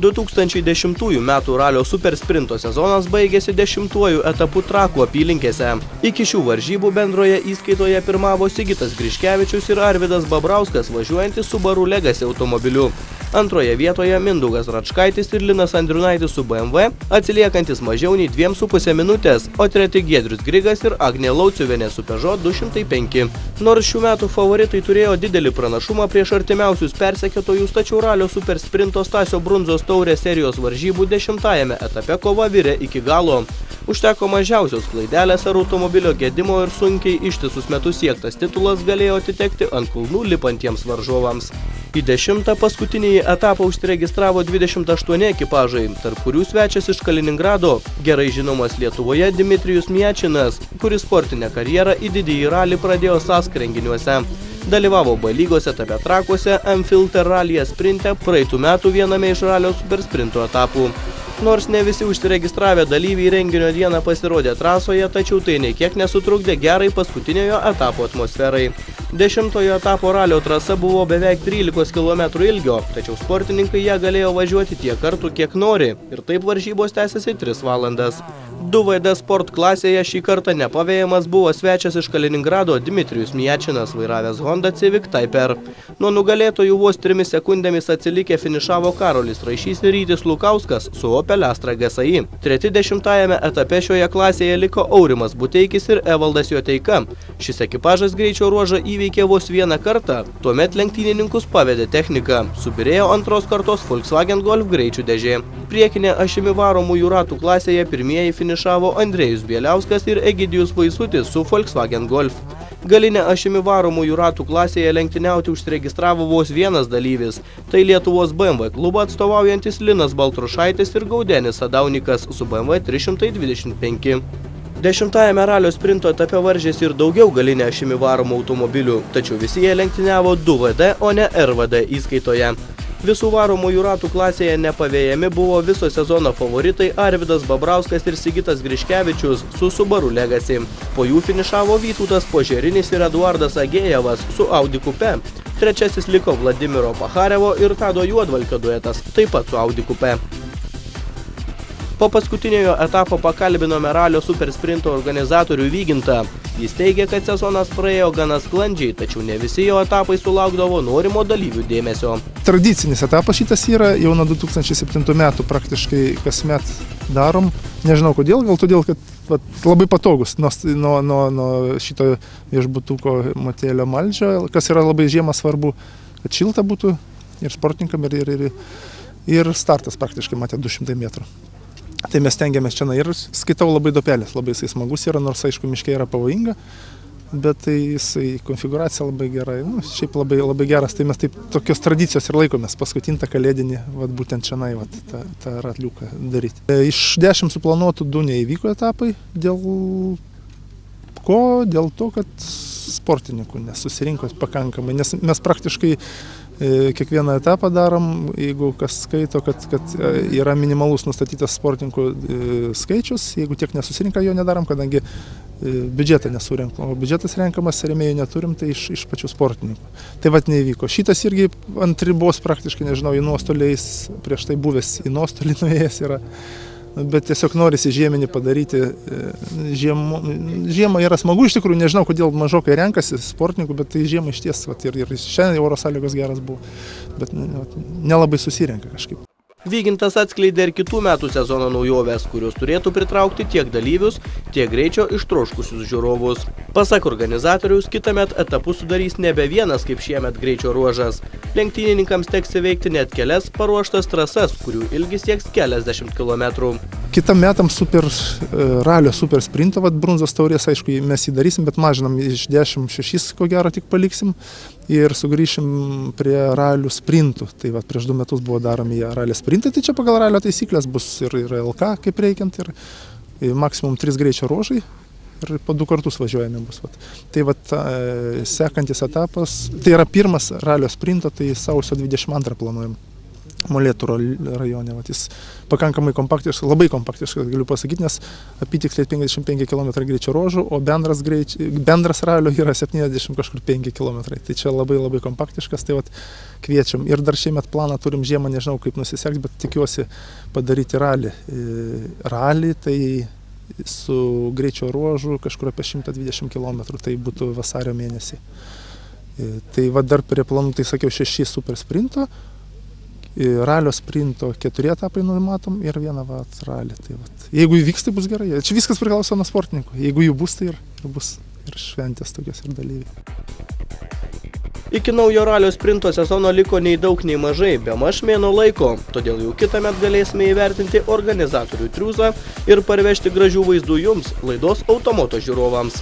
2010 metų ralio super sprinto sezonas baigėsi 10-uoju etapu Trakų apylinkėse. Iki šių varžybų bendroje įskaitoje pirmavo Sigitas Griškevičius ir Arvydas Babrauskas važiuojantis Subaru Legacy automobiliu. Antroje vietoje Mindaugas Račkaitis ir Linas Andriunaitis su BMW, atsiliekantis mažiau nei 2,5 minutės, o treti Giedrius Grigas ir Agnė Lauciuvienė su Peugeot 205. Nors šių metų favoritai turėjo didelį pranašumą prieš artimiausius persekiotojus, tačiau ralio super sprinto Stasio Brundzos taurės serijos varžybų 10-ajame etape kova virė iki galo. Užteko mažiausios klaidelės ar automobilio gedimo ir sunkiai ištisus metus siektas titulas galėjo atitekti ant kulnų lipantiems varžovams. Į 10 paskutinį etapą užsiregistravo 28 ekipažai, tarp kurių svečias iš Kaliningrado, gerai žinomas Lietuvoje Dmitrijus Miačinas, kuris sportinę karjerą į didįjį ralį pradėjo Sask renginiuose. Dalyvavo B lygos etape Trakuose, M-Filter ralyje sprinte praeitų metų viename iš ralio super sprinto etapų. Nors ne visi užsiregistravę dalyviai renginio dieną pasirodė trasoje, tačiau tai nei kiek nesutrukdė gerai paskutiniojo etapo atmosferai. 10-ojo etapo ralio trasa buvo beveik 13 km ilgio, tačiau sportininkai ją galėjo važiuoti tiek kartų, kiek nori, ir taip varžybos tęsiasi 3 valandas. 2VD sport klasėje šį kartą nepavėjamas buvo svečias iš Kaliningrado Dmitrijus Miačinas, vairavęs Honda Civic Type-R. Nuo nugalėtojų vos 3 sekundėmis atsilikę finišavo Karolis Raišys ir Rytis Lukauskas su Opel Astra GSI. Treti 10-ajame etape šioje klasėje liko Aurimas Buteikis ir Evaldas Joteika. Šis ekipažas greičio ruožą įveikė vos vieną kartą, tuomet lenktynininkus pavedė technika. Subirėjo antros kartos Volkswagen Golf greičių dėžė. Priekinė ašimi varomųjų ratų klasėje pirmieji finišavo Andrėjus Bieliauskas ir Egidijus Vaisutis su Volkswagen Golf. Galinė ašimi varomųjų ratų klasėje lenktyniauti užsiregistravo vos vienas dalyvis. Tai Lietuvos BMW klubą atstovaujantis Linas Baltrušaitis ir Gaudenis Sadaunikas su BMW 325. 10-ajame ralio sprinto etape varžėsi ir daugiau galinė ašimi varomų automobilių, tačiau visi jie lenktyniavo 2VD, o ne RVD įskaitoje. Visų varomųjų ratų klasėje nepavėjami buvo viso sezono favoritai Arvydas Babrauskas ir Sigitas Griškevičius su Subaru Legacy. Po jų finišavo Vytautas Požerinis ir Eduardas Agėjevas su Audi Coupe. Trečiasis liko Vladimiro Pacharevo ir Tado Juodvalkio duetas, taip pat su Audi Coupe. Po paskutiniojo etapo pakalbinome ralio super sprinto organizatorių Vygintą. Jis teigia, kad sezonas praėjo gana sklandžiai, tačiau ne visi jo etapai sulaukdavo norimo dalyvių dėmesio. Tradicinis etapas šitas yra, jau nuo 2007 metų praktiškai kasmet darom. Nežinau kodėl, gal todėl, kad labai patogus nuo šito viešbutuko motelio Maldžio, kas yra labai žiemą svarbu, kad šilta būtų ir sportininkam, ir startas praktiškai matė 200 metrų. Tai mes stengiamės čia ir skaitau labai dopelės, labai jisai smagus yra, nors aišku miške yra pavojinga, bet tai jisai konfiguracija labai gera, šiaip labai geras, tai mes taip tokios tradicijos ir laikomės, paskutinį kalėdinį, būtent čia tą ratliuką daryti. Iš 10 suplanuotų 2 neįvyko etapai, dėl to, kad sportininkų nesusirinko pakankamai, nes mes praktiškai kiekvieną etapą darom, jeigu kas skaito, kad yra minimalus nustatytas sportininkų skaičius, jeigu tiek nesusirinka, jo nedarom, kadangi biudžetą nesurinkom, o biudžetas renkamas, rėmėjų neturim, tai iš pačių sportininkų. Tai neįvyko. Šitas irgi ant ribos praktiškai, nežinau, į nuostoliais, prieš tai buvęs į nuostolį nuėjęs yra. Bet tiesiog norisi žieminį padaryti. Žiemą yra smagu, iš tikrųjų, nežinau, kodėl mažokai renkasi sportininkų, bet tai žiemą išties, ir šiandien oro sąlygos geras buvo, bet nelabai susirenka kažkaip. Vygintas atskleidė ir kitų metų sezono naujovės, kurios turėtų pritraukti tiek dalyvius, tiek greičio ištroškusius žiūrovus. Pasak organizatoriaus, kitąmet etapus sudarys nebe vienas kaip šiemet greičio ruožas. Lenktynininkams teks įveikti net kelias paruoštas trasas, kurių ilgis sieks keliasdešimt kilometrų. Kitam metam ralio super sprinto, Brundzos taurės, aišku, mes jį darysim, bet mažinam iš 10 6, ko gero tik paliksim. Ir sugrįšim prie ralių sprintų. Tai prieš 2 metus buvo daromi ralio sprintai, tai čia pagal ralio taisyklės bus ir LK kaip reikiant, ir maksimum 3 greičio ruožai, ir po 2 kartus važiuojami bus. Tai sekantis etapas, tai yra pirmas ralio sprinto, tai sausio 22 planuojam. Molėtų rajone. Vat jis pakankamai kompaktiškas, labai kompaktiškas, galiu pasakyti, nes apytiksliai 55 km greičio ruožų, o bendras ralio yra 75 km. Tai čia labai kompaktiškas, tai vat kviečiam. Ir dar šiemet planą turim žiemą, nežinau kaip nusiseks, bet tikiuosi padaryti ralį. Ralį tai su greičio ruožu kažkur apie 120 km, tai būtų vasario mėnesį. Tai va dar prie planų, tai sakiau, 6 super sprinto, ralio sprinto 4 etapai numatom ir 1 ralį. Tai vat. Jeigu įvyks, tai bus gerai. Čia viskas priklauso nuo sportininkų. Jeigu jų bus, tai ir bus ir šventės tokios ir dalyviai. Iki naujo ralio sprinto sezono liko nei daug, nei mažai, bemaž mėnuo laiko. Todėl jau kitąmet galėsime įvertinti organizatorių triūsą ir parvežti gražių vaizdų jums, laidos Automoto žiūrovams.